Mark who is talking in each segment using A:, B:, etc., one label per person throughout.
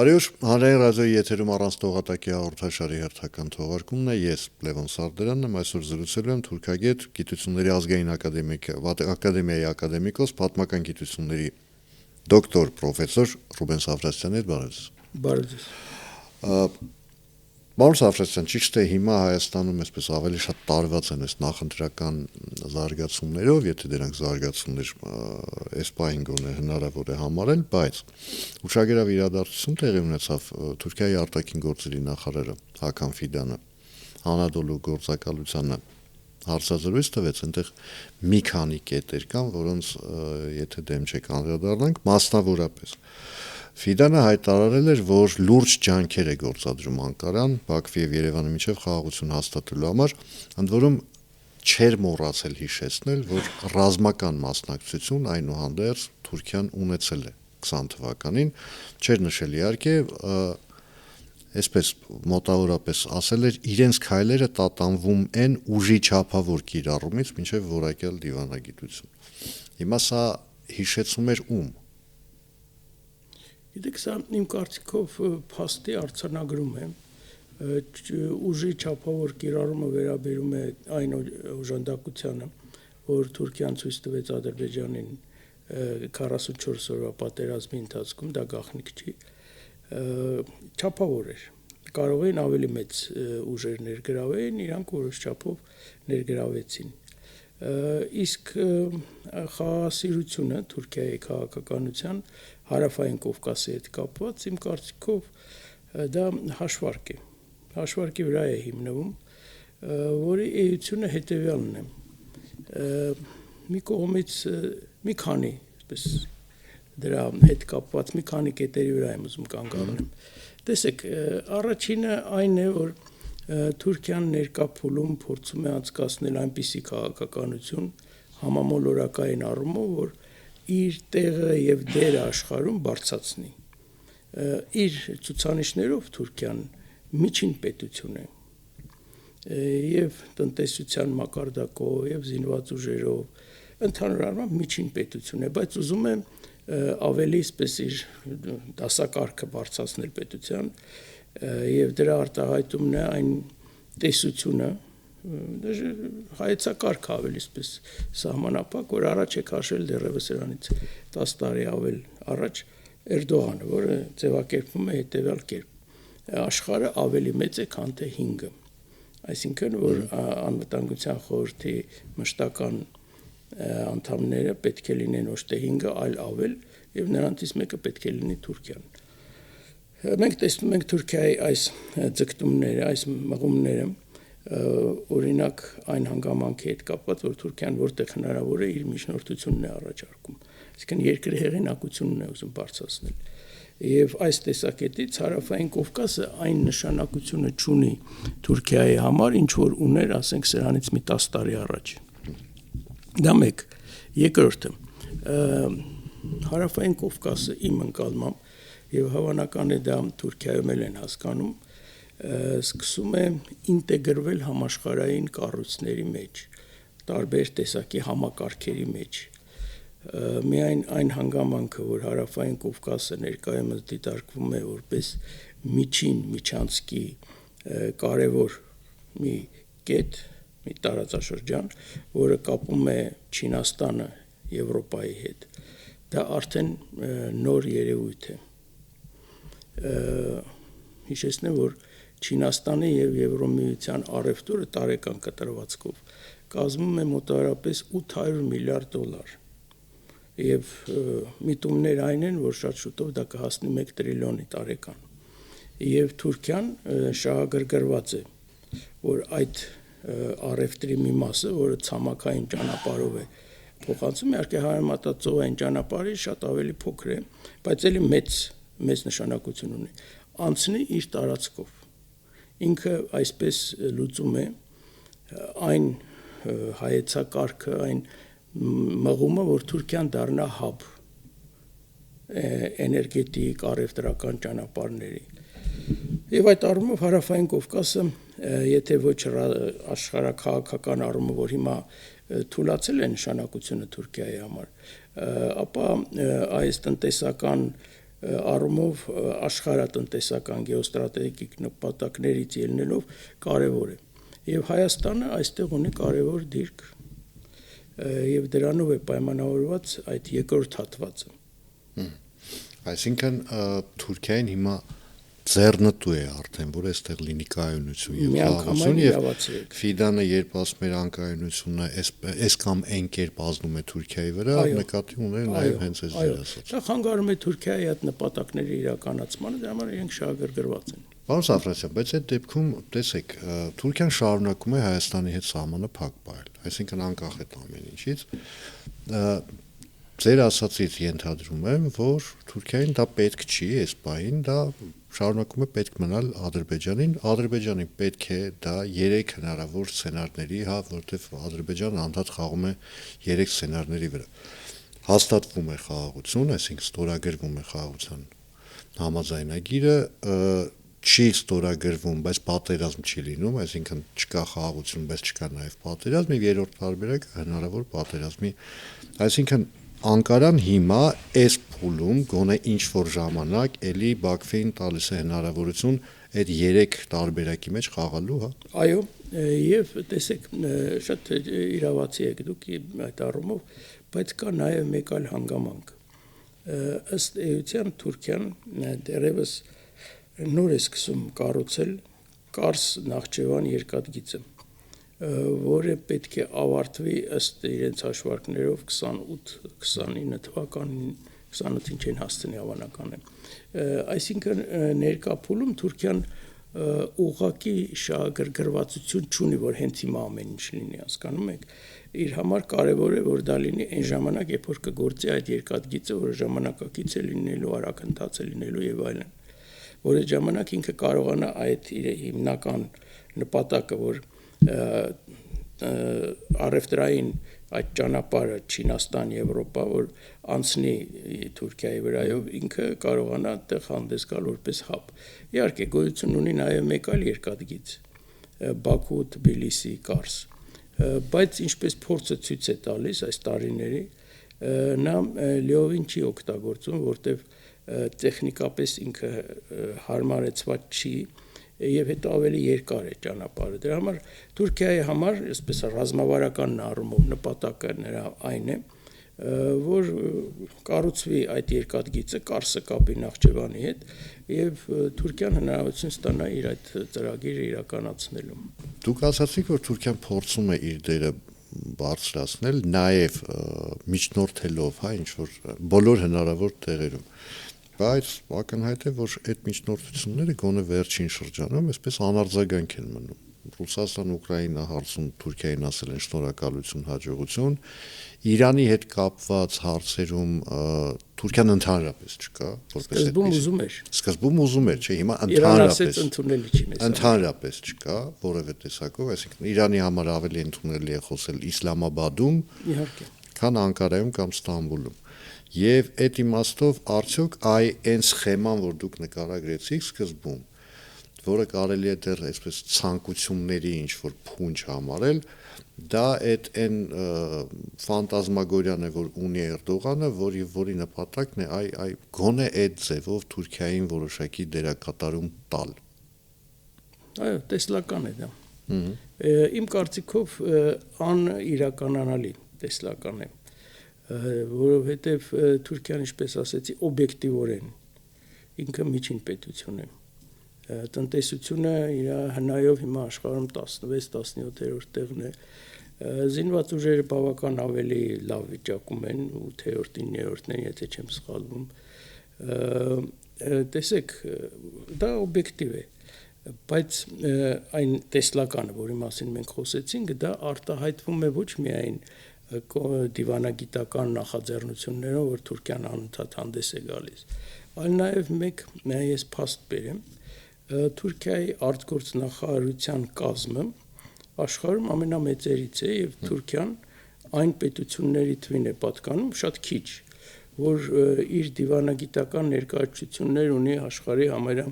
A: Բարի օր, հանրային ռադիոյի եթերում առանց տողատակի հաղորդաշարի հերթական թողարկումն է, ես Լևոն Սարդարանն եմ, այսօր զրուցելու եմ թուրքագետ, գիտությունների ազգային ակադեմիայի ակադեմիկոս, պատմական գիտությունների դոկտոր, պրոֆեսոր Ռուբեն Սաֆրասյանի հետ,
B: բարև ձեզ։
A: Պարոն Սաֆրասյան, ճիշտ է հիմա Հայաստանում այսպես ավելի շատ տարված են այս նախընտրական զարգացումներով, եթե դրանք զարգացումներ այս պահին գոնե հնարավոր է համարել, բայց ուշագրավ իրադարձություն տեղի ունեցավ Թուրքիայի արտաքին գործերի նախարարը Հական Ֆիդանը Անադոլու գործակալությանը հարցազրույց տվեց, այնտեղ մի քանի կետեր կան, որոնց եթե դեմ չեք անդրադառնանք, մասնավորապես Ֆիդանը հայտարարել էր, որ լուրջ ջանքեր է գործադրում Անկարան, Բաքվի եւ Երևանի միջև խաղաղություն հաստատելու համար, ընդ որում չէր մոռացել հիշեցնել, որ ռազմական մասնակցություն այնուհանդերձ Թուրքիան ունեցել է 20 թվականին, չէր նշել իհարկե, այսպես մոտավորապես ասել էր, իրենց քայլերը տատանվում են ուժի չափավոր կիրառումից մինչև որակյալ դիվանագիտություն։ Հիմա սա հիշեցում էր ում։
B: Գիտեք, սա իմ կարծիքով փաստի արձանագրում է, ուժի չափավոր կիրառումը վերաբերում է այն օժանդակությանը, որ Թուրքիան ցույց տվեց Ադրբեջանին 44 օրվա պատերազմի ընթացքում, դա գաղտնիք չի, չափավոր էր։ Կարող էին ավելի մեծ ուժեր ներգրավել, իրանք որոշ չափով ներգրավեցին։ Իսկ խաղաղասիրությունը Թուրքիայի քաղաքականության հարավային Կովկասի հետ կապված իմ կարծիքով դա հաշվարկ է։ Հաշվարկի վրա է հիմնվում, որի էությունը հետևյալն է։ Մի կողմից մի քանի, այսպես դրա հետ կապված մի քանի կետերի վրա եմ ուզում կանգ առնեմ։ Տեսեք, առաջինը այն է, որ Թուրքիան ներկա փուլում փորձում է անցկացնել այնպիսի քաղաքականություն համամոլորակային առումով, որ իր տեղը եւ դերը աշխարհում բարձրացնի։ Իր ցուցանիշներով Թուրքիան միջին պետություն է եւ տնտեսության մակարդակով եւ զինված ուժերով ընդհանուր առմամբ միջին պետություն է, բայց ուզում է ավելի այսպես իր դասակարգը բարձրացնել պետության եւ դրա արտահայտումն է այն տեսությունը, հայեցակարգ ավելի այսպես սահմանափակ, որ առաջ է քաշել դեռևս նրանից 10 տարի ավել առաջ Էրդողանը, որը ձևակերպվում է հետևյալ կերպ. աշխարհը ավելի մեծ է, քան թե 5-ը, այսինքն որ անվտանգության խորհրդի մշտական անդամները պետք է լինեն ոչ թե 5-ը, այլ ավել, եւ նրանցից մեկը պետք է լինի Թուրքիան։ Մենք տեսնում ենք Թուրքիայի այս ձգտումները, այս մղումները, օրինակ այն հանգամանքի հետ կապված, որ Թուրքիան որտեղ հնարավոր է իր միջնորդությունն է առաջարկում, այսինքն երկրի հեղինակությունն է ուզում բարձրացնել։ Եվ այս տեսակետից հարավային Կովկասը այն նշանակությունը չունի Թուրքիայի համար, ինչ որ ուներ, ասենք, սրանից մի 10 տարի առաջ։ Դա մեկ։ Երկրորդը, հարավային Կովկասը իմ ընկալմամբ, եւ հավանական է դա Թուրքիայում էլ են հասկանում, սկսում է ինտեգրվել համաշխարհային կառույցների մեջ, տարբեր տեսակի համակարգերի մեջ։ Միայն այն հանգամանքը, որ հարավային Կովկասը ներկայումս դիտարկվում է որպես միջանցքի կարևոր մի կետ, մի տարածաշրջան, որը կապում է Չինաստանը Եվրոպայի հետ, դա արդեն նոր երևույթ է։ Հիշեցնեմ, որ Չինաստանի եւ Եվրոմիության առևտուրը տարեկան կտրվածքով կազմում է մոտավորապես $800 միլիարդ եւ միտումներ այն են, որ շատ շուտով դա կհասնի 1 տրիլիոնի տարեկան։ Եվ Թուրքիան շահագրգռված է, որ այդ առևտրի մի մասը, որը ցամաքային ճանապարհով է փոխանցում, իհարկե հարմատածովային ճանապարհի շատ ավելի փոքր է, բայց էլի մեծ նշանակություն ունի, անցնի իր տարածքով։ Ինքը այսպես լուծում է այն հայեցակարգը, այն մղումը, որ Թուրքիան դառնա հաբ էներգետիկ, առևտրական ճանապարհների։ Եվ այդ առումով հարավային Կովկասը, եթե ոչ աշխարհաքաղաքական առումով, որ հիմա թուլացել է նշանակությունը Թուրքիայի համար, ապա այս տնտեսական առումով աշխարհատնտեսական գեոստրատեգիկ նպատակներից ելնելով կարևոր է։ Եվ Հայաստանը այստեղ ունի կարևոր դիրք եւ դրանով է պայմանավորված այդ երկրորդ հատվածը։
A: Այսինքն Թուրքիային հիմա ձեռնտու է արդեն, որ այստեղ լինի կայունություն եւ խաղաղություն եւ Ֆիդանը երբ ասում էր անկայունությունը այս կամ այն կերպ ազդում է Թուրքիայի վրա, նկատի ուներ նաեւ հենց այս ձեր ասած։
B: Դա խանգարում է Թուրքիայի այդ նպատակների իրականացմանը, դրա համար իրենք շահագրգռված են։
A: Պարոն Սաֆրասյան, բայց այդ դեպքում տեսեք, Թուրքիան շարունակում է Հայաստանի հետ սահմանը փակ պահել, այսինքն անկախ է ամեն ինչից։ Ձեր ասածից ենթադրում եմ, որ Թուրքիային դա պետք չի, այս պահին դա շարունակում է պետք մնալ Ադրբեջանին, Ադրբեջանին պետք է դա 3 հնարավոր սցենարների, որտեղ Ադրբեջանը անդադ խաղում է 3 սցենարների վրա։ Հաստատվում է խաղաղություն, այսինքն ստորագրվում է խաղաղության համաձայնագիրը, չի ստորագրվում, բայց պատերազմ չի լինում, այսինքն չկա խաղաղություն, բայց չկա նաև պատերազմ, եւ երրորդ տարբերակը հնարավոր պատերազմի, այսինքն Անկարան հիմա այս փուլում գոնե ինչ որ ժամանակ էլի Բաքվին տալիս է հնարավորություն այդ 3 տարբերակի մեջ խաղալու, հա։
B: Այո, եւ տեսեք, շատ իրավացի եք դուք այդ առումով, բայց կա նաեւ մեկ այլ հանգամանք։ Ըստ էության Թուրքիան դեռևս նոր է սկսում կառուցել Կարս Նախճեվան երկաթգիծը, որը պետք է ավարտվի ըստ իրենց հաշվարկներով 28-29 թվականին 28-ին չեն հասցնի հավանական է։ Այսինքն ներկա փուլում Թուրքիան ուղղակի շահագրգռվածություն չունի, որ հենց հիմա ամեն ինչ լինի, հասկանում եք։ Իր համար կարևոր է, որ դա լինի այն ժամանակ, երբ որ կգործի այդ երկաթգիծը, որը ժամանակակից է լինելու, արագընթաց է լինելու եւ այլն։ Որ այդ ժամանակ ինքը կարողանա այդ իր հիմնական նպատակը, որ առևտրային այդ ճանապարհը Չինաստան, Եվրոպա, որ անցնի Թուրքիայի վրայով, ինքը կարողանա այդտեղ հանդես գալ որպես հաբ։ Իհարկե, գոյություն ունի նաև մեկ այլ երկաթգիծ, Բաքու, Թբիլիսի, Կարս, բայց ինչպես փորձը ցույց է տալիս այս տարիների, նա լիովին չի օգտագործում, որտեղ տեխնիկապես ինքը հարմարեցված չի եւ հետո ավելի երկար է ճանապարհը։ Դրա համար Թուրքիայի համար, այսպես ռազմավարական առումով նպատակը նրա այն է, որ կառուցվի այդ երկաթգիծը Կարսը կապի Նախճեվանի հետ եւ Թուրքիան հնարավորություն ստանա իր այդ ծրագիրը իրականացնելու։
A: Դուք ասացիք, որ Թուրքիան փորձում է իր դերը բարձրացնել, նաեւ միջնորդելով, հա, ինչ որ բոլոր հնարավոր տեղերում։ Բայց ակնհայտ է, որ այդ միջնորդությունները գոնե վերջին շրջանում այսպես անարձագանք են մնում։ Ռուսաստան-Ուկրաինա հարցում Թուրքիային ասել են շնորհակալություն, հաջողություն։ Իրանի հետ կապված հարցերում Թուրքիան ընդհանրապես չկա, որպես
B: սկզբում ուզում էր։
A: Սկզբում ուզում էր, չէ, հիմա
B: ընդհանրապես ընդունելի չի մեզ։
A: Ընդհանրապես չկա որևէ տեսակով, այսինքն Իրանի համար ավելի ընդունելի է խոսել Իսլամաբադում,
B: իհարկե,
A: քան Անկարայում կամ Ստամբուլում։ Եվ այդ իմաստով արդյոք այն սխեման, որ դուք նկարագրեցիք սկզբում, որը կարելի է դեռ այսպես ցանկությունների ինչ որ փունջ համարել, դա այն ֆանտազմագորիան է, որ ունի Էրդողանը, որի նպատակն է գոնե այդ ձևով Թուրքիային որոշակի դերակատարում տալ։
B: Այո, տեսլական է դա։ Իմ կարծիքով անիրականանալի տեսլական է, որովհետև Թուրքիան, ինչպես ասեցի, օբյեկտիվորեն ինքը միջին պետություն է։ Տնտեսությունը իր հնայով հիմա աշխարհում 16-17-րդ տեղն է։ Զինված ուժերը բավական ավելի լավ վիճակում են, 8-րդ, 9-րդն են, եթե չեմ սխալվում։ Տեսեք, դա օբյեկտիվ է, բայց այն տեսլականը, որի մասին մենք խոսեցինք, դա արտահայտվում է ոչ միայն դիվանագիտական նախաձեռնություններով, որ Թուրքիան անընդհատ հանդես է գալիս, այլ նաև ես փաստ բերեմ, Թուրքիայի արտգործնախարարության կազմը աշխարհում ամենամեծերից է եւ Թուրքիան այն պետությունների թվին է պատկանում շատ քիչ, որ իր դիվանագիտական ներկայացություններ ունի աշխարհի համարյա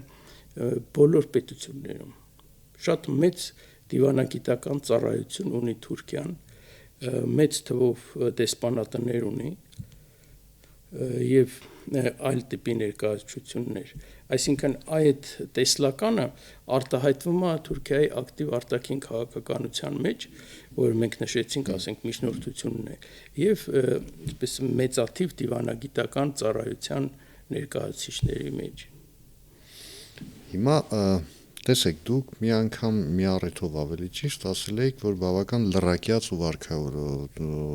B: բոլոր պետություններում։ Շատ մեծ դիվանագիտական ծառայություն ունի Թուրքիան, մեծ թվով դեսպանատներ ունի եւ այլ տիպի ներկայացություններ։ Այսինքն այդ տեսլականը արտահայտվում է Թուրքիայի ակտիվ արտաքին քաղաքականության մեջ, որ մենք նշեցինք, ասենք միջնորդությունն է, եւ այսպես մեծաթիվ դիվանագիտական ծառայության ներկայացուցիչների մեջ։
A: Հիմա տեսեք, դուք մի անգամ մի առիթով ավելի ճիշտ ասել եք, որ բավական լրակյաց ու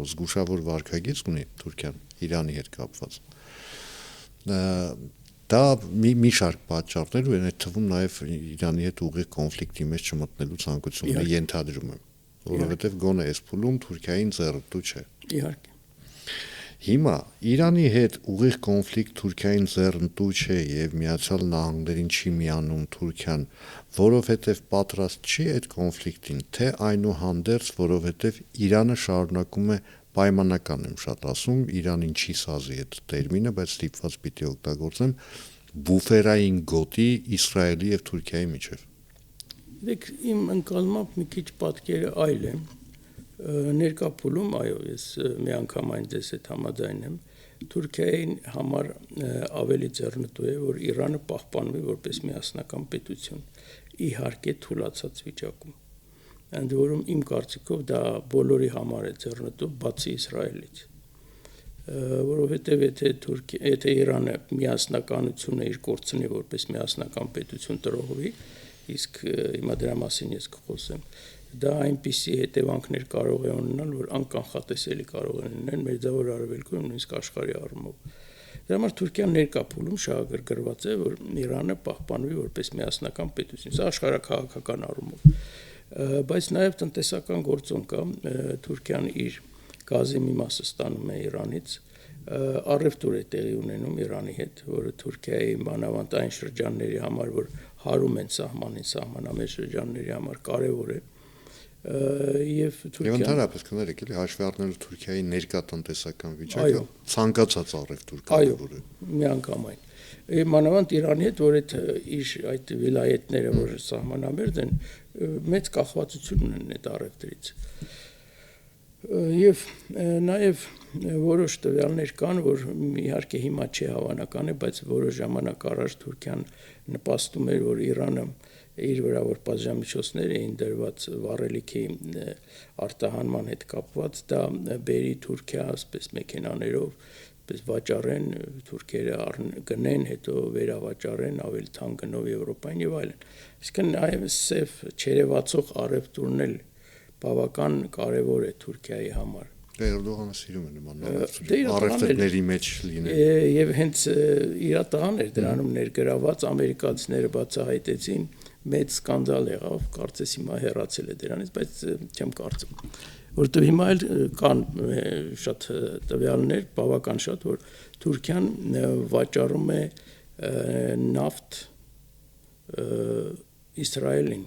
A: զգուշավոր վարքագիծ ունի Թուրքիան Իրանի հետ կապված։ Դա մի շարք պատճառներ ու այդ թվում նաև Իրանի հետ ուղիղ կոնֆլիկտի մեջ չմտնելու ցանկությունն է, ենթադրում եմ, որովհետև գոնե այս փուլում Թուրքիային ձեռնտու չէ։
B: Իհարկե։
A: Հիմա Իրանի հետ ուղիղ կոնֆլիկտ Թուրքիային ձեռնտու չէ եւ Միացյալ Նահանգներին չի միանում Թուրքիան, որովհետեւ պատրաստ չի այդ կոնֆլիկտին, թե այնուհանդերձ, որովհետեւ Իրանը շարունակում է պայմանական եմ շատ ասում, Իրանին չի սազի այդ տերմինը, բայց ստիպված պիտի օգտագործեմ բուֆերային գոտի Իսրայելի եւ Թուրքիայի միջեւ։
B: Դեք իմ ընկալմամբ մի քիչ պատկերը այլ է։ Ներկա փուլում, այո, ես մի անգամ այնպես հետ համաձայն եմ, Թուրքիային համար ավելի ձեռնտու է, որ Իրանը պահպանվի որպես միասնական պետություն, իհարկե թուլացած վիճակում։ Ընդ որում իմ կարծիքով դա բոլորի համար է ձեռնտու, բացի Իսրայելից, որովհետև եթե Իրանը միասնականությունը իր կորցնի որպես միասնական պետություն տրողվի, իսկ հիմա դրա մասին ես կխոսեմ, դա այնպիսի հետևանքներ կարող է ունենալ, որ անկանխատեսելի կարող է լինել Մերձավոր Արևելքում, նույնիսկ աշխարհի առումով։ Դրա համար Թուրքիան ներկա փուլում շահագրգռված է, որ Իրանը պահպանվի որպես միասնական պետություն, սա աշխարհաքաղաքական առումով։ Բայց նաև տնտեսական գործոն կա, Թուրքիան իր գազի մի մասը ստանում է Իրանից, առևտուր է տեղի ունենում Իրանի հետ, որը Թուրքիայի մանավանդ այն շրջանների համար, որ հարում են սահմանամերձ շրջանների համար կարևոր է, եւ Թուրքիան
A: ընդհանրապես կներեք, էլի հաշվի առնելով Թուրքիայի ներկա տնտեսական վիճակը, ցանկացած առևտուր կարևոր է։
B: Միանգամայն։ Մանավանդ Իրանի հետ, որ այդ վիլայետները, որ սահմանամերձ են, մեծ կախվածություն ունեն այդ առևտրից։ Եվ նաև որոշ տվյալներ կան, որ իհարկե հիմա չի հավանական է, բայց որոշ ժամանակ առաջ Թուրքիան նպաստում էր, որ Իրանը իր վրա որ պատժամիջոցներ էին դրված վառելիքի արտահանման հետ կապված, դա բերի Թուրքիա, ասես մեքենաներով, ասես վաճառեն, թուրքերը գնեն, հետո վերավաճառեն ավելի թանկ գնով Եվրոպային եւ այլն։ Իսկն այ սև չերևացող առևտուրն էլ բավական կարևոր է Թուրքիայի համար։
A: Էրդողանը սիրում է նման առևտրների մեջ լինել։
B: Եվ հենց իր տղան էր դրանում ներգրաված, ամերիկացիները բացահայտեցին, մեծ սկանդալ եղավ, կարծես հիմա հեռացել է դրանից, բայց չեմ կարծում, որովհետև հիմա էլ կան շատ տվյալներ, բավական շատ, որ Թուրքիան վաճառում է նավթ Իսրայելին։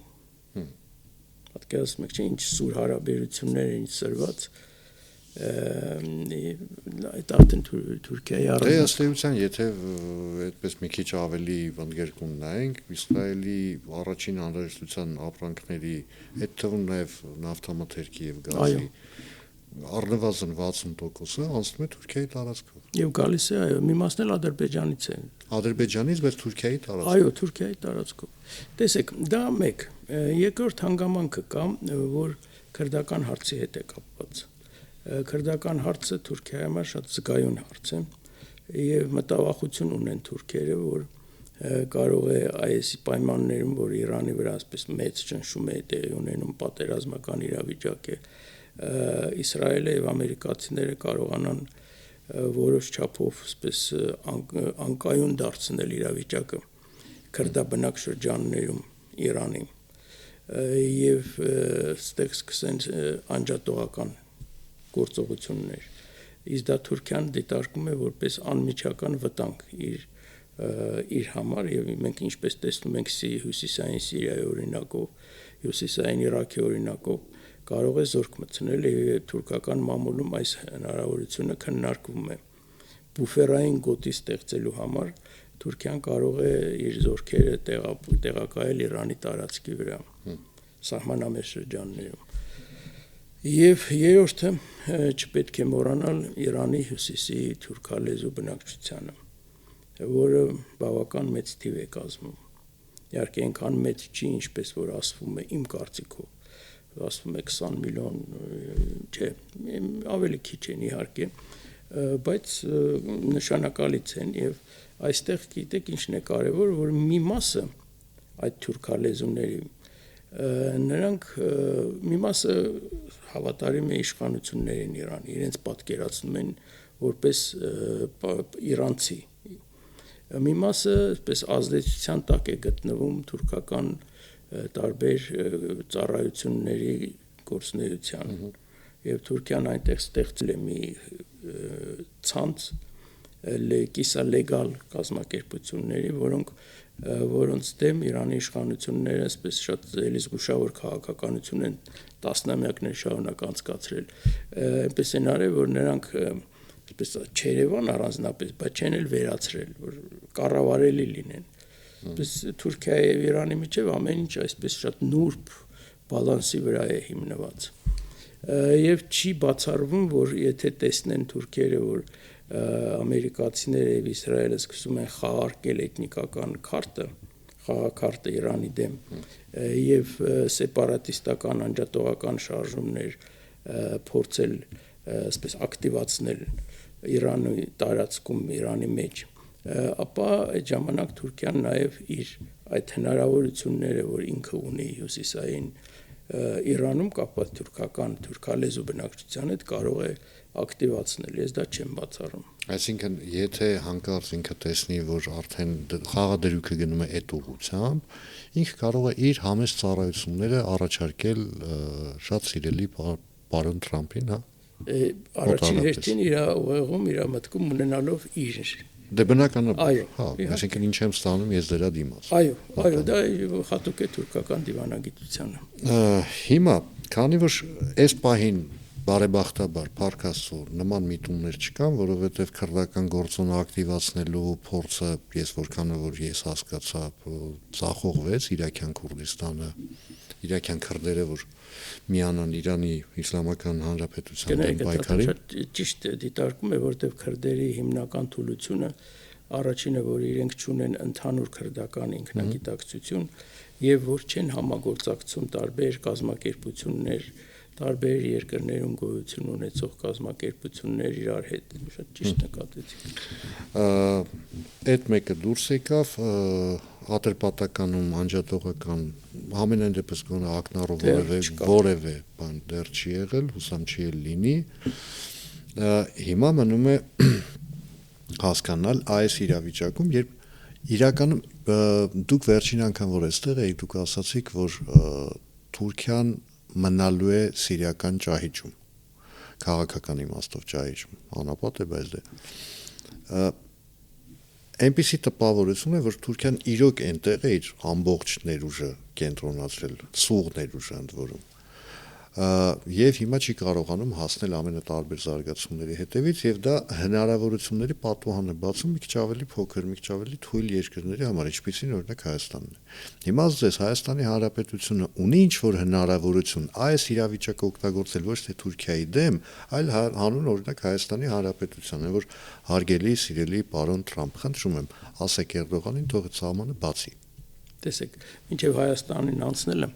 B: Պատկերացնում եք, ինչ սուր հարաբերություններ են սրված, այդ արդեն Թուրքիայի
A: առանց։ Ըստ էության, եթե այդպես մի քիչ ավելի ընդգերքում նայենք, Իսրայելի առաջին անհրաժեշտության ապրանքների, այդ թվում նաև նավթամթերքի եւ գազի առնվազն 60%-ը անցնում է Թուրքիայի տարածքով։
B: Եվ գալիս է, այո, մի մասն էլ Ադրբեջանից է։
A: Ադրբեջանից, բայց Թուրքիայի տարածքով։
B: Այո, Թուրքիայի տարածքով։ Տեսեք, դա մեկ։ Երկրորդ հանգամանքը կա, որ քրդական հարցի հետ է կապված։ Քրդական հարցը Թուրքիայի համար շատ զգայուն հարց է, եւ մտավախություն ունեն թուրքերը, որ կարող է այս պայմաններում, որ Իրանի վրա ասես մեծ ճնշում է տեղի ունենում, պատերազմական իրավիճակ է, Իսրայելը եւ ամերիկացիները կարողանան որոշ չափով ասես անկայուն դարձնել իրավիճակը քրդաբնակ շրջաններում Իրանի եւ ստեղ սկսեն անջատողական գործողություններ։ Իսկ դա Թուրքիան դիտարկում է որպես անմիջական վտանգ իր համար եւ մենք ինչպես տեսնում ենք հյուսիսային Սիրիայի օրինակով, հյուսիսային Իրաքի օրինակով կարող է զորք մտցնել եւ թուրքական մամուլում այս հնարավորությունը քննարկվում է։ Բուֆերային գոտի ստեղծելու համար Թուրքիան կարող է իր զորքերը տեղակայել Իրանի տարածքի վրա, սահմանամերձ շրջաններում։ Եվ երրորդը չպետք է մոռանալ Իրանի հյուսիսի թուրքալեզու բնակչությանը, որը բավական մեծ թիվ է կազմում։ Իհարկե այնքան մեծ չի, ինչպես որ ասվում է իմ կարծիքով, ասվում է 20 միլիոն, չէ, ավելի քիչ են իհարկե, բայց նշանակալից են եւ այստեղ գիտեք ինչն է կարևոր, որ մի մասը այդ թուրքալեզուների նրանք մի մասը հավատարիմ է իշխանություններին Իրանի, իրենց պատկերացնում են որպես իրանցի։ Մի մասը այսպես ազդեցության տակ է գտնվում թուրքական տարբեր ծառայությունների գործունեության եւ Թուրքիան այնտեղ ստեղծել է մի ցանց կիսալեգալ կազմակերպությունների, որոնց դեմ Իրանի իշխանությունները այսպես շատ էլի զգուշավոր քաղաքականություն են տասնամյակներ շարունակ անցկացրել։ Այնպես են արել, որ նրանք այսպես Չերևան առանձնապես, բայց չեն էլ վերացրել, որ կառավարելի լինեն։ Այսպես Թուրքիայի եւ Իրանի միջեւ ամեն ինչ այսպես շատ նուրբ բալանսի վրա է հիմնված։ Եվ չի բացառվում, որ եթե տեսնեն թուրքերը, որ ամերիկացիները եւ Իսրայելը սկսում են խաղարկել էթնիկական խաղաքարտը Իրանի դեմ եւ սեպարատիստական անջատողական շարժումներ փորձել այսպես ակտիվացնել Իրանի տարածքում, Իրանի մեջ, ապա այդ ժամանակ Թուրքիան նաեւ իր այդ հնարավորությունները, որ ինքը ունի հյուսիսային Իրանում կապված թուրքալեզու բնակչության հետ կարող է ակտիվացնել, ես դա չեմ բացառում։
A: Այսինքն, եթե հանկարծ ինքը տեսնի, որ արդեն խաղադրույքը գնում է այդ ուղղությամբ, ինքը կարող է իր համեստ ծառայությունները առաջարկել շատ սիրելի պարոն Թրամփին, հա։
B: Առաջին հերթին իր ուղեղում, իր մտքում ունենալով իր
A: Դե բնականաբար, հա, այսինքն ինչ եմ ստանում ես դրա դիմաց։
B: Այո, դա հատուկ է թուրքական դիվանագիտությանը։
A: Հիմա, քանի որ այս պահին բարեբախտաբար Փառք Աստծո նման միտումներ չկան, որովհետև քրդական գործոնը ակտիվացնելու փորձը, ես որքանը որ ես հասկացա, ցախողվեց Իրաքյան Քուրդիստանը, իրաքյան քրդերը, որ միանան Իրանի Իսլամական Հանրապետության դեմ պայքարին։
B: Շատ ճիշտ դիտարկում է, որտեղ քրդերի հիմնական թուլությունը առաջինը, որ իրենք չունեն ընդհանուր քրդական ինքնագիտակցություն եւ որ չեն համագործակցում տարբեր կազմակերպություններ, տարբեր երկրներում գոյություն ունեցող կազմակերպություններ իրար հետ, շատ ճիշտ նկատեցիք։
A: Այդ մեկը դուրս եկավ, Ատրպատականում անջատողական ամենայն դեպս գոնե ակնառու որևէ բան դեռ չի եղել, հուսամ չի էլ լինի։ Հիմա մնում է հասկանալ այս իրավիճակում, երբ իրականում դուք վերջին անգամ որ այստեղ եք, դուք ասացիք, որ Թուրքիան մնալու է սիրիական ճահիճում, քաղաքական իմաստով ճահիճում, անապատ է, բայց դե այնպիսի տպավորություն է, որ Թուրքիան իրոք այնտեղ է իր ամբողջ ներուժը կենտրոնացրել, սուղ ներուժը ընդ որում, եւ հիմա չի կարողանում հասնել ամենատարբեր զարգացումների հետևից, եւ դա հնարավորությունների պատուհան է բացում մի քիչ ավելի փոքր, մի քիչ ավելի թույլ երկրների համար, ինչպիսին օրինակ Հայաստանն է։ Հիմա ասես Հայաստանի Հանրապետությունը ունի ինչ-որ հնարավորություն այս իրավիճակը օգտագործել ոչ թե Թուրքիայի դեմ, այլ հանուն օրինակ Հայաստանի Հանրապետությանը, որ հարգելի, սիրելի պարոն Թրամփ, խնդրում եմ, ասեք Էրդողանին, թող այդ սահմանը բացի։
B: Տեսեք, մինչև Հայաստանին անցնելը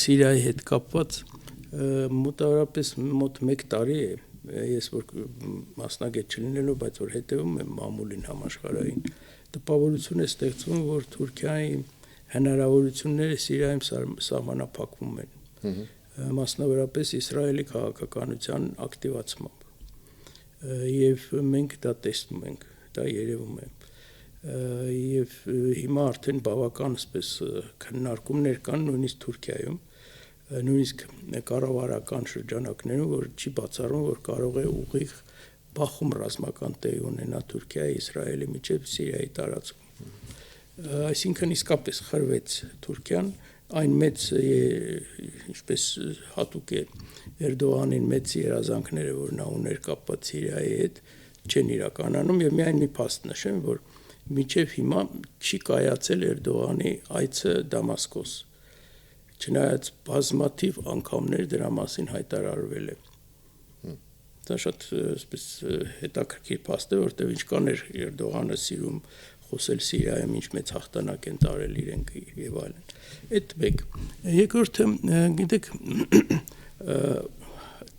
B: Սիրիայի հետ կապված մոտավորապես մոտ 1 տարի է, ես որ մասնագետ չլինելով, բայց որ հետևում եմ մամուլին համաշխարհային, տպավորություն է ստեղծվում, որ Թուրքիայի հնարավորությունները Սիրիայում սահմանափակվում են, մասնավորապես Իսրայելի քաղաքականության ակտիվացմամբ, եւ մենք դա տեսնում ենք, դա երևում է, եւ հիմա արդեն բավական այսպես քննարկումներ կան նույնիսկ Թուրքիայում, նույնիսկ կառավարական շրջանակներում, որ չի բացառում, որ կարող է ուղիղ բախում ռազմական տեղի ունենա Թուրքիայի, Իսրայելի միջև Սիրիայի տարածքում։ Այսինքն իսկապես խրվեց Թուրքիան, այն մեծ, ինչպես հատուկ է Էրդողանին մեծ երազանքները, որ նա ուներ կապված Սիրիայի հետ, չեն իրականանում եւ միայն մի փաստ նշեմ, որ մինչև հիմա չի կայացել Էրդողանի այցը Դամասկոս։ չնայած բազմաթիվ անգամներ դրա մասին հայտարարվել է։ Դա շատ այսպես հետաքրքիր փաստ է, որտեղ ինչքան էր Էրդողանը սիրում խոսել Սիրիայում, ինչ մեծ հաղթանակ են տարել իրենք եւ այլն։ Այդ մեկ։ Երկրորդը, գիտեք,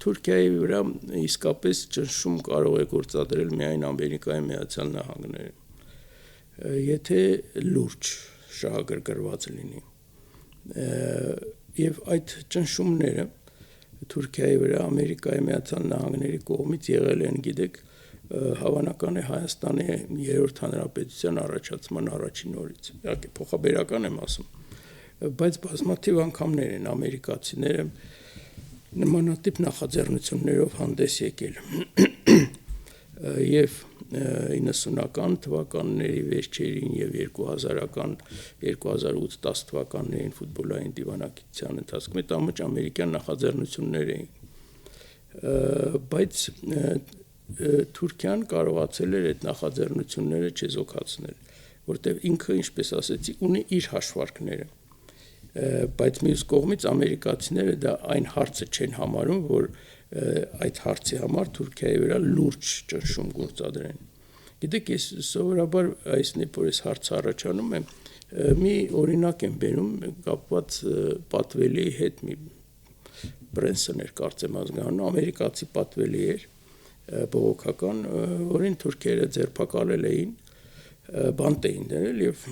B: Թուրքիայի վրա իսկապես ճնշում կարող է գործադրել միայն Ամերիկայի Միացյալ Նահանգները, եթե լուրջ շահագրգռված լինի։ Եվ այդ ճնշումները Թուրքիայի վրա Ամերիկայի Միացյալ Նահանգների կողմից եղել են, գիտեք, հավանական է Հայաստանի երրորդ հանրապետության առաջացման առաջին օրից։ Իհարկե փոխաբերական եմ ասում, բայց բազմաթիվ անգամներ են ամերիկացիները նմանատիպ նախաձեռնություններով հանդես եկել։ Եվ 90-ական թվականների վերջերին եւ 2008-10 թվականներին ֆուտբոլային դիվանագիտության ընթացքում այդ ամբողջ ամերիկյան նախաձեռնություններ էին, բայց Թուրքիան կարողացել էր այդ նախաձեռնությունները չեզոքացնել, որտեղ ինքը, ինչպես ասեցի, ունի իր հաշվարկները, բայց մյուս կողմից ամերիկացիները դա այն հարցը չեն համարում, որ այդ հարցի համար Թուրքիայի վրա լուրջ ճնշում գործադրեն։ Գիտեք, ես սովորաբար այսնիպ որ այս հարցը առաջանում է, մի օրինակ եմ բերում կապված պատվելի հետ, մի Բրենսոն էր կարծեմ ազգանունը, ամերիկացի պատվելի էր, բողոքական, որին թուրքերը ձերբակալել էին, բանտ էին դրել եւ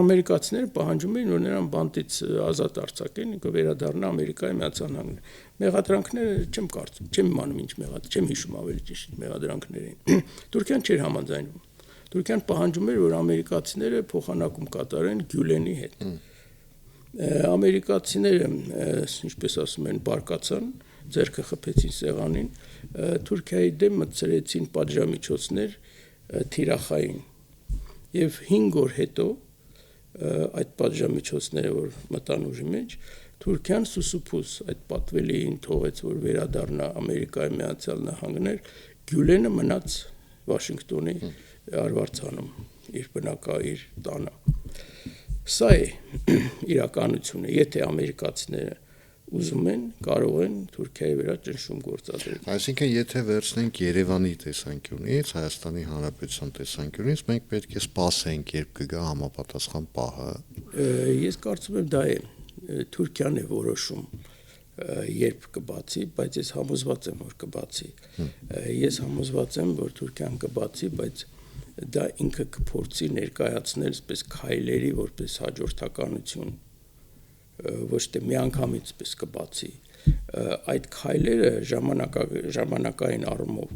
B: ամերիկացիները պահանջում էին, որ նրան բանտից ազատ արձակեն, ինքը վերադառնա Ամերիկայի Միացյալ Նահանգներ։ Մեղադրանքները չեմ կարծում, չեմ իմանում ինչ չեմ հիշում ավելի ճիշտ մեղադրանքներին։ Թուրքիան չէր համաձայնվում։ Թուրքիան պահանջում էր, որ ամերիկացիները փոխանակում կատարեն Գյուլենի հետ։ Ամերիկացիները, ինչպես ասում են, բարկացան, ձեռքը խփեցին սեղանին, Թուրքիայի դեմ մտցրեցին պատժամիջոցներ թիրախային։ Եվ 5 օր հետո այդ պատժամիջոցները, որ մտան ուժի մեջ, Թուրքիան սուսուփուս այդ պատվելիին թողեց, որ վերադառնա Ամերիկայի Միացյալ Նահանգներ, Գյուլենը մնաց Վաշինգտոնի արվարձանում, իր բնակավայր տանը։ Սա է իրականությունը, եթե ամերիկացիները ուզում են, կարող են Թուրքիայի վրա ճնշում գործադրել։
A: Այսինքն, եթե վերցնենք Երևանի տեսանկյունից, Հայաստանի Հանրապետության տեսանկյունից, մենք պետք է սպասենք, երբ կգա համապատասխան պահը։
B: Ես կարծում եմ դա է, Թուրքիան է որոշում, երբ կբացի, բայց ես համոզված եմ, որ կբացի։ Ես համոզված եմ, որ Թուրքիան կբացի, բայց դա ինքը կփորձի ներկայացնել այսպես քայլերի որպես հաջորդականություն, ոչ թե միանգամից պես կբացի, այդ քայլերը ժամանակային առումով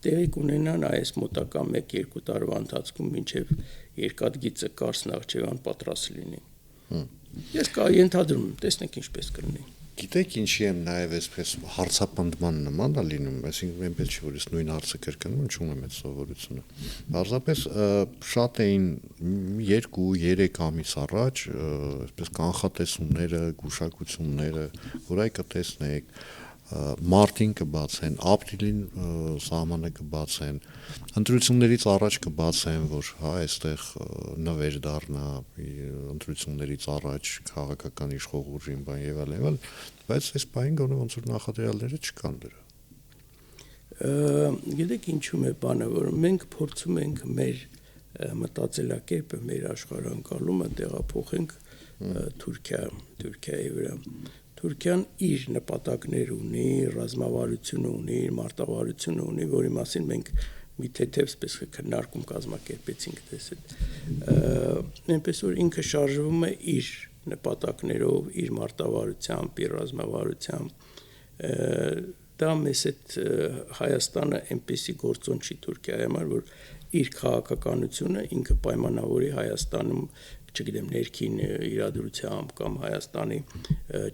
B: տեղի կունենան այս մոտակա 1-2 տարվա ընթացքում, մինչև երկաթգիծը Կարս Նախճեվան պատրաստ լինի։ Ես ենթադրում եմ, տեսնենք ինչպես կլինի։
A: Գիտեք, ինչի եմ նաև այսպես հարցապնդման նման է լինում, այսինքն այնպես չի, որ ես նույն հարցը կրկնում, չունեմ այդ սովորությունը։ Պարզապես շատ էին 2-3 ամիս առաջ այսպես կանխատեսումները, գուշակությունները, որ այ կտեսնեք, մարտին կբացեն, ապրիլին սահմանը կբացեն, ընտրություններից առաջ կբացեն, որ հա այստեղ նվեր դառնա, ընտրություններից առաջ քաղաքական իշխող ուժին բան եւ այլն, բայց այս բանը գոնե ոնց որ նախադրյալները չկան դրա։
B: Գիտեք ինչու՞մ է բանը, որ մենք փորձում ենք մեր մտածելակերպը, մեր աշխարհանկալումը տեղափոխենք Թուրքիայի վրա։ Թուրքիան իր նպատակներ ունի, ռազմավարություն ունի, մարտավարություն ունի, որի մասին մենք մի թեթև սպես քննարկում կազմակերպեցինք դες այդ։ Այնպես որ ինքը շարժվում է իր նպատակներով, իր մարտավարությամբ, իր ռազմավարությամբ։ Դա մեզ այդ Հայաստանը այնպեսի գործոն չի Թուրքիայի համար, որ իր քաղաքականությունը ինքը պայմանավորի Հայաստանում, չգիտեմ, ներքին իրադրությամբ կամ Հայաստանի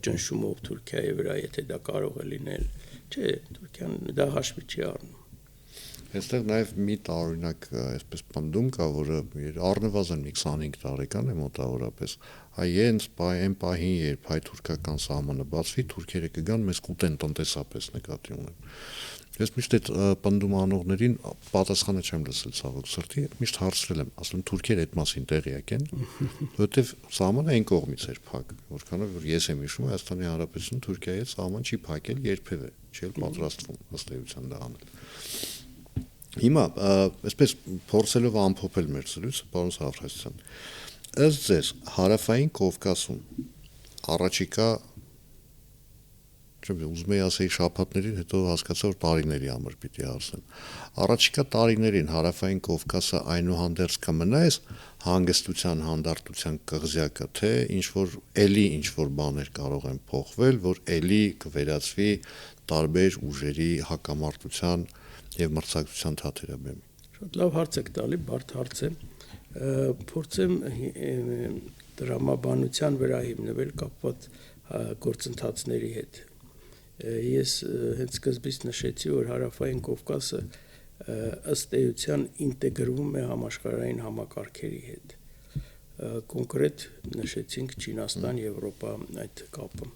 B: ճնշումով Թուրքիայի վրա, եթե դա կարող է լինել, չէ, Թուրքիան դա հաշվի չի առնում։
A: Այստեղ նաև մի տարօրինակ այսպես պնդում կա, որը առնվազն մի 25 տարեկան է մոտավորապես, այն պահին, երբ հայ-թուրքական սահմանը բացվի, թուրքերը կգան մեզ կուտեն տնտեսապես նկատի ունեմ։ Ես միշտ այդ պնդում անողներին պատասխանը չեմ լսել ցավոք սրտի, միշտ հարցրել եմ, ասում թուրքերը այդ մասին տեղյակ են, որովհետև սահմանը այն կողմից էր փակ, որքանով որ ես եմ հիշում, Հայաստանի Հանրապետությունը Թուրքիայի հետ սահման չի փակել երբևէ, չի էլ պատրաստվում ըստ էության դա անել։ Հիմա այսպես փորձելով ամփոփել մեր զրույցը, պարոն Սավրասյան, ըստ ձեզ Հարավային Կովկասում առաջիկա ուզում եի ասեի շաբաթներին, հետո հասկացա, որ տարիների համար պիտի ասեմ։ Առաջիկա տարիներին Հարավային Կովկասը այնուհանդերձ կմնա այս հանգստության, հանդարտության կղզյակը, թե ինչ-որ բաներ կարող են փոխվել, որ էլի կվերածվի տարբեր ուժերի հակամարտության եւ մրցակցության թատերաբեմի։
B: Շատ լավ հարց եք տալի, բարդ հարց է։ Փորձեմ դրամաբանության վրա հիմնվել կապված գործընթացների հետ։ Ես հենց սկզբից նշեցի, որ Հարավային Կովկասը ըստ էության ինտեգրվում է համաշխարհային համակարգերի հետ։ Կոնկրետ նշեցինք Չինաստան, Եվրոպա այդ կապը։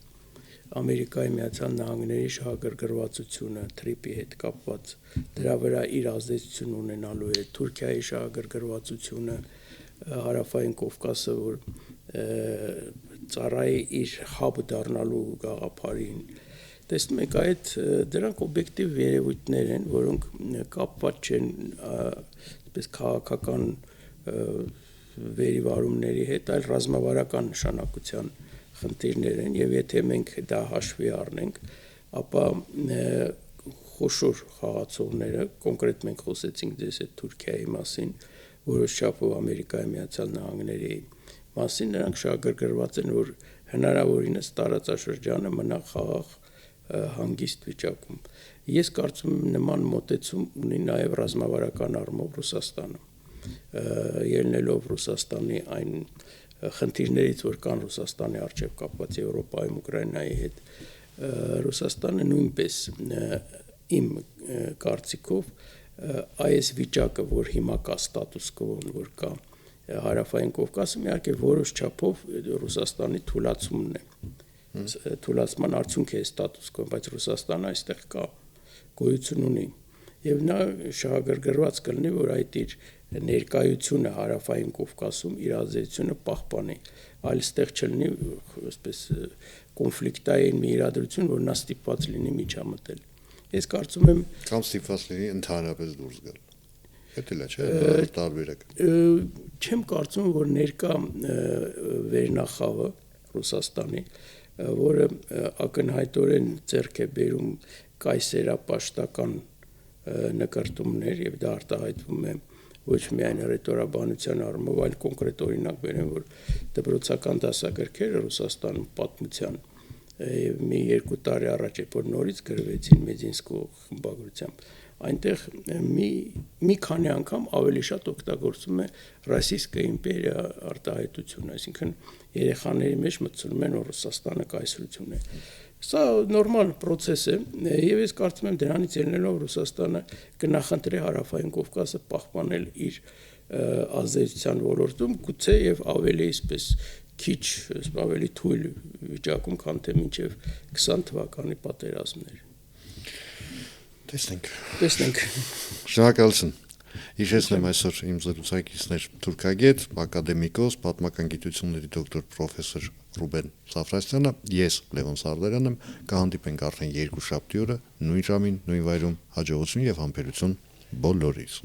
B: Ամերիկայի Միացյալ Նահանգների շահագրգռվածությունը TRIP-ի հետ կապված դրա վրա իր ազդեցություն ունենալու է, Թուրքիայի շահագրգռվածությունը, Հարավային Կովկասը, որ ծառայի իր հաբ դառնալու գաղափարին։ Տեսնում եք, դրանք օբյեկտիվ երևույթներ են, որոնք կապված չեն այսպես քաղաքական վերիվարումների հետ, այլ ռազմավարական նշանակության խնդիրներ են, եւ եթե մենք դա հաշվի առնենք, ապա խոշոր խաղացողները, կոնկրետ մենք խոսեցինք դες այդ Թուրքիայի մասին, որոշ չափով Ամերիկայի Միացյալ Նահանգների մասին, նրանք շահագրգռված են, որ հնարավորինս տարածաշրջանը մնա խաղաղ հանգիստ վիճակում։ Ես կարծում եմ նման մոտեցում ունի նաև ռազմավարական առումով Ռուսաստանը, ելնելով Ռուսաստանի այն խնդիրներից, որ կան Ռուսաստանի առջև կապված Եվրոպայում Ուկրաինայի հետ, Ռուսաստանը նույնպես իմ կարծիքով այս վիճակը, որ հիմա կա ստատուս կվոն, որ կա Հարավային Կովկասում, իհարկե որոշ չափով Ռուսաստանի թուլացումն է, թուլացման արդյունք է ստատուս կվոն, բայց Ռուսաստանը այստեղ կա, գոյություն ունի, եւ նա շահագրգռված կլինի, որ այդ իր ներկայությունը Հարավային Կովկասում իր ազդեցությունը պահպանի, այլ ստեղ չլինի այսպես կոնֆլիկտային մի իրադրություն, որ նա ստիպված լինի միջամտել։ Ես կարծում եմ
A: կամ ստիպված լինի ընդհանրապես դուրս գալ։ Դա էլ է, չէ՞, տարբերակ։
B: Չեմ կարծում, որ ներկա վերնախավը Ռուսաստանի, որը ակնհայտորեն ձեռք է բերում կայսերապաշտական նկարտումներ եւ դա արտահայտվում է ոչ միայն ռետորաբանության առումով, այլ կոնկրետ օրինակ բերեմ, որ դպրոցական դասագրքերը Ռուսաստանում պատմության մի 2 տարի առաջ որ նորից գրվեցին Մեդինսկու խմբագրությամբ, այնտեղ մի քանի անգամ ավելի շատ օգտագործում է ռասիստская իմպերիա արտահայտությունը, այսինքն երեխաների մեջ մտցնում են, որ Ռուսաստանը կայսրություն է։ Սա նորմալ process է, եւ ես կարծում եմ դրանից ելնելով Ռուսաստանը կնախընտրի Հարավային Կովկասը պահպանել իր ազդեցության ոլորտում, գուցե եւ ավելի այսպես քիչ, ավելի թույլ վիճակում, քան թե մինչեւ 20 թվականի պատերազմներ։ Տեսնենք։
A: Շնորհակալություն։ Հիշեցնեմ այսօր իմ զրուցակիցներ թուրքագետ, ակադեմիկոս, պատմական գիտությունների դոկտոր պրոֆեսոր Ռուբեն Սավրասյանը, ես Լևոն Սարդարյանն եմ, կհանդիպենք արդեն երկուշաբթի օրը նույն ժամին, նույն վայրում, հաջողություն եւ համբերություն բոլորիս։